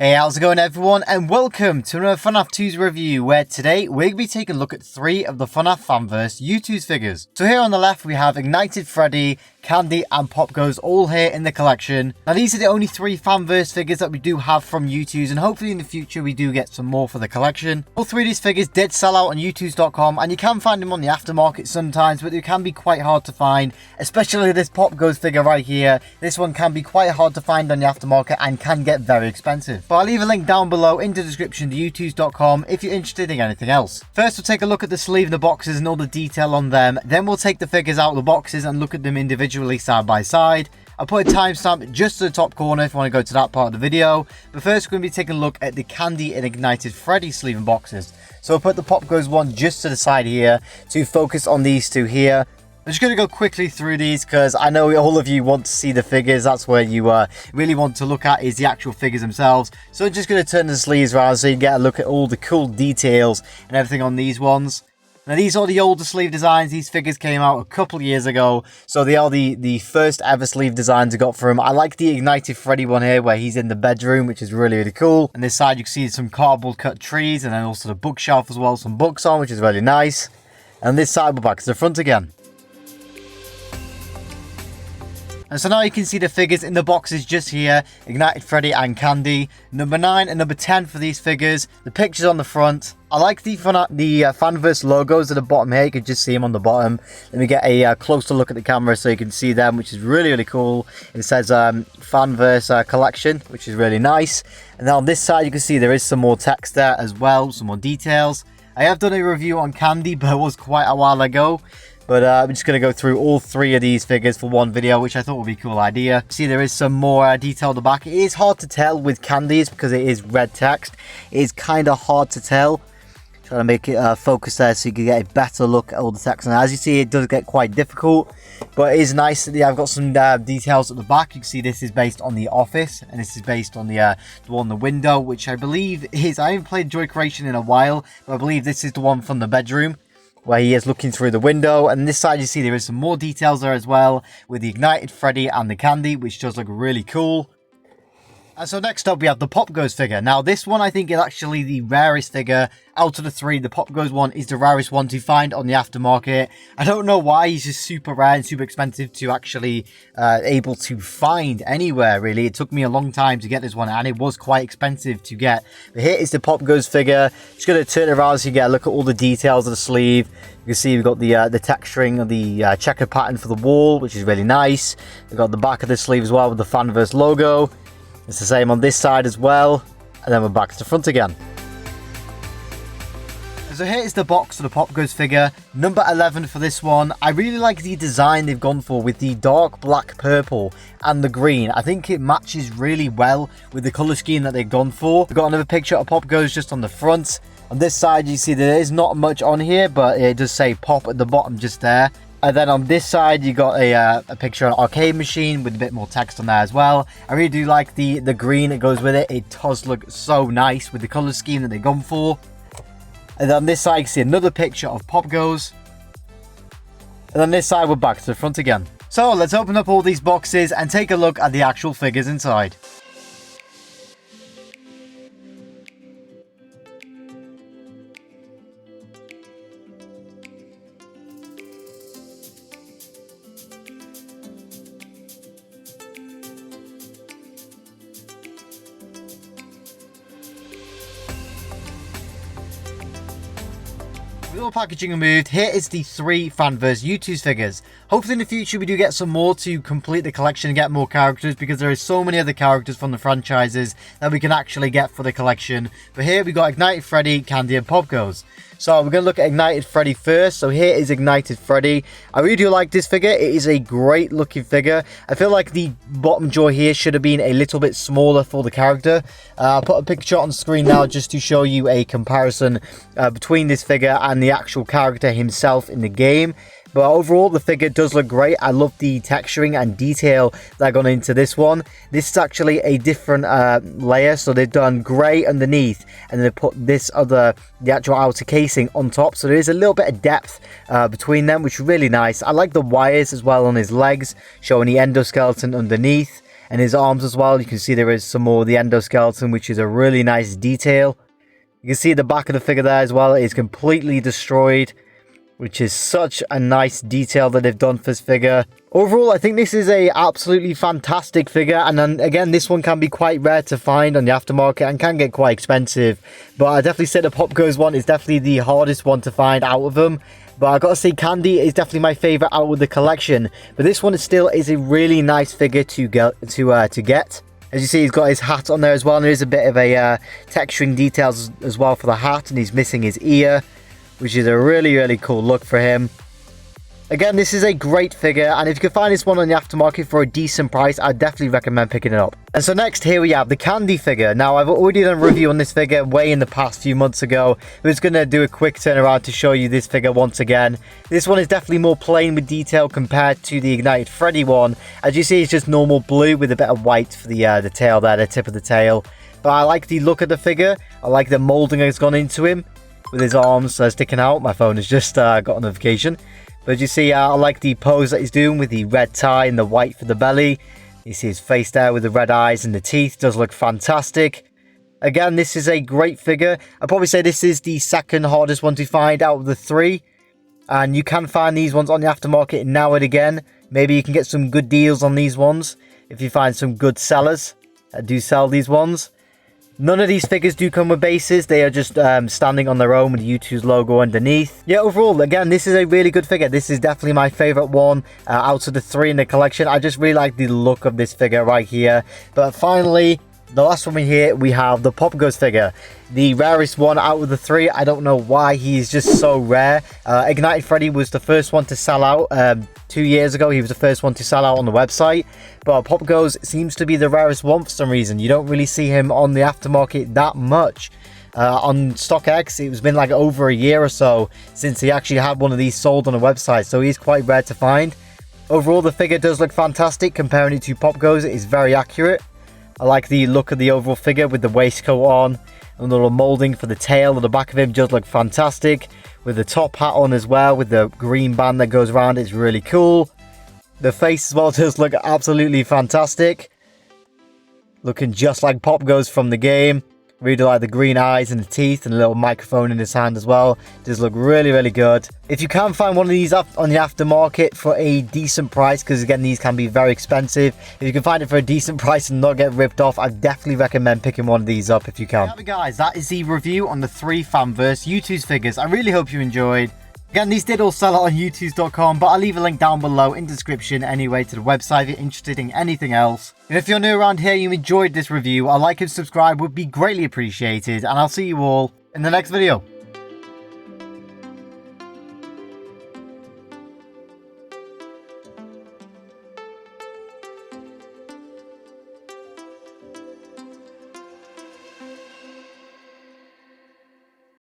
Hey, how's it going everyone, and welcome to another FNAF 2's review, where today we're going to be taking a look at 3 of the FNAF Fanverse Youtooz figures. So here on the left we have Ignited Freddy, Candy and Popgoes all here in the collection. Now these are the only 3 Fanverse figures that we do have from Youtooz, and hopefully in the future we do get some more for the collection. All 3 of these figures did sell out on Youtooz.com, and you can find them on the aftermarket sometimes, but they can be quite hard to find, especially this Popgoes figure right here. This one can be quite hard to find on the aftermarket and can get very expensive. But I'll leave a link down below in the description to Youtooz.com if you're interested in anything else. First we'll take a look at the sleeve and the boxes and all the detail on them, then we'll take the figures out of the boxes and look at them individually side by side. I'll put a timestamp just to the top corner if you want to go to that part of the video. But first we're going to be taking a look at the Candy and Ignited Freddy sleeve and boxes. So I'll put the Popgoes one just to the side here to focus on these 2 here. I'm just going to go quickly through these because I know all of you want to see the figures. That's where you really want to look at is the actual figures themselves. So I'm just going to turn the sleeves around so you get a look at all the cool details and everything on these ones. Now these are the older sleeve designs. These figures came out a couple of years ago, so they are the first ever sleeve designs I got for him. I like the Ignited Freddy one here where he's in the bedroom, which is really cool. And this side you can see some cardboard cut trees and then also the bookshelf as well, some books on, which is really nice. And this side we're back to the front again. And so now you can see the figures in the boxes just here, Ignited Freddy and Candy. Number 9 and number 10 for these figures. The pictures on the front. I like the Fanverse logos at the bottom here. You can just see them on the bottom. Let me get a closer look at the camera so you can see them, which is really cool. It says Fanverse collection, which is really nice. And then on this side you can see there is some more text there as well, some more details. I have done a review on Candy, but it was quite a while ago. But I'm just going to go through all 3 of these figures for one video, which I thought would be a cool idea. See, there is some more detail at the back. It is hard to tell with Candies because it is red text. It is kind of hard to tell. Trying to make it focus there so you can get a better look at all the text. And as you see, it does get quite difficult. But it is nice that I've got some details at the back. You can see this is based on the office. And this is based on the one on the window, which I believe is... I haven't played Joy Creation in a while, but I believe this is the one from the bedroom, where he is looking through the window. And this side you see there is some more details there as well with the Ignited Freddy and the Candy, which does look really cool. And so next up we have the Popgoes figure. Now this one I think is actually the rarest figure out of the 3. The Popgoes one is the rarest one to find on the aftermarket. I don't know why, he's just super rare and super expensive to actually able to find anywhere really. It took me a long time to get this one and it was quite expensive to get. But here is the Popgoes figure. Just going to turn it around so you get a look at all the details of the sleeve. You can see we've got the texturing of the checker pattern for the wall, which is really nice. We've got the back of the sleeve as well with the Fanverse logo. It's the same on this side as well, and then we're back to the front again. So here is the box of the Popgoes figure, number 11 for this one. I really like the design they've gone for with the dark black purple and the green. I think it matches really well with the colour scheme that they've gone for. We've got another picture of Popgoes just on the front. On this side you see there is not much on here, but it does say Pop at the bottom just there. And then on this side, you got a picture of an arcade machine with a bit more text on there as well. I really do like the green that goes with it. It does look so nice with the colour scheme that they've gone for. And then on this side, you can see another picture of Popgoes. And on this side, we're back to the front again. So let's open up all these boxes and take a look at the actual figures inside. With all packaging removed, here is the 3 Fanverse Youtooz figures. Hopefully in the future we do get some more to complete the collection and get more characters, because there is so many other characters from the franchises that we can actually get for the collection. But here we got Ignited Freddy, Candy and Popgoes. So we're going to look at Ignited Freddy first. So here is Ignited Freddy. I really do like this figure. It is a great looking figure. I feel like the bottom jaw here should have been a little bit smaller for the character. I'll put a picture on screen now just to show you a comparison between this figure and the actual character himself in the game. But overall, the figure does look great. I love the texturing and detail that gone into this one. This is actually a different layer. So they've done grey underneath and they put this other, the actual outer casing on top. So there is a little bit of depth between them, which is really nice. I like the wires as well on his legs, showing the endoskeleton underneath. and his arms as well. You can see there is some more of the endoskeleton, which is a really nice detail. You can see the back of the figure there as well. It is completely destroyed, which is such a nice detail that they've done for this figure. Overall, I think this is a absolutely fantastic figure, and then again, this one can be quite rare to find on the aftermarket and can get quite expensive. But I definitely say the Popgoes one is definitely the hardest one to find out of them. But I gotta say, Candy is definitely my favorite out of the collection. But this one still is a really nice figure to get. As you see, he's got his hat on there as well, and there is a bit of a texturing details as well for the hat, and he's missing his ear, which is a really cool look for him. Again, this is a great figure, and if you can find this one on the aftermarket for a decent price, I'd definitely recommend picking it up. And so next, here we have the Candy figure. Now, I've already done a review on this figure way in the past few months ago. I was going to do a quick turnaround to show you this figure once again. This one is definitely more plain with detail compared to the Ignited Freddy one. As you see, it's just normal blue with a bit of white for the tail there, the tip of the tail. But I like the look of the figure. I like the moulding that's gone into him with his arms sticking out. My phone has just got a notification. But as you see, I like the pose that he's doing with the red tie and the white for the belly. You see his face there with the red eyes and the teeth. Does look fantastic. Again, this is a great figure. I'd probably say this is the second hardest one to find out of the three. And you can find these ones on the aftermarket now and again. Maybe you can get some good deals on these ones if you find some good sellers that do sell these ones. None of these figures do come with bases. They are just standing on their own with the Youtooz logo underneath. Yeah, overall, again, this is a really good figure. This is definitely my favorite one out of the three in the collection. I just really like the look of this figure right here. But finally, the last one here, we have the Popgoes figure. The rarest one out of the three. I don't know why he's just so rare. Ignited Freddy was the first one to sell out 2 years ago. He was the first one to sell out on the website. But Popgoes seems to be the rarest one for some reason. You don't really see him on the aftermarket that much. On StockX, it's been like over a year or so since he actually had one of these sold on a website. So he's quite rare to find. Overall, the figure does look fantastic. Comparing it to Popgoes, it is very accurate. I like the look of the overall figure with the waistcoat on, and the little moulding for the tail and the back of him does look fantastic. With the top hat on as well, with the green band that goes around, it's really cool. The face as well does look absolutely fantastic. Looking just like Popgoes from the game. Really like the green eyes and the teeth and a little microphone in his hand as well. Does look really good. If you can find one of these up on the aftermarket for a decent price, because again, these can be very expensive. If you can find it for a decent price and not get ripped off, I definitely recommend picking one of these up if you can. Yeah, guys, that is the review on the 3 Fanverse Youtooz figures. I really hope you enjoyed. Again, these did all sell out on youtooz.com, but I'll leave a link down below in the description anyway to the website if you're interested in anything else. And if you're new around here and you enjoyed this review, a like and subscribe would be greatly appreciated, and I'll see you all in the next video.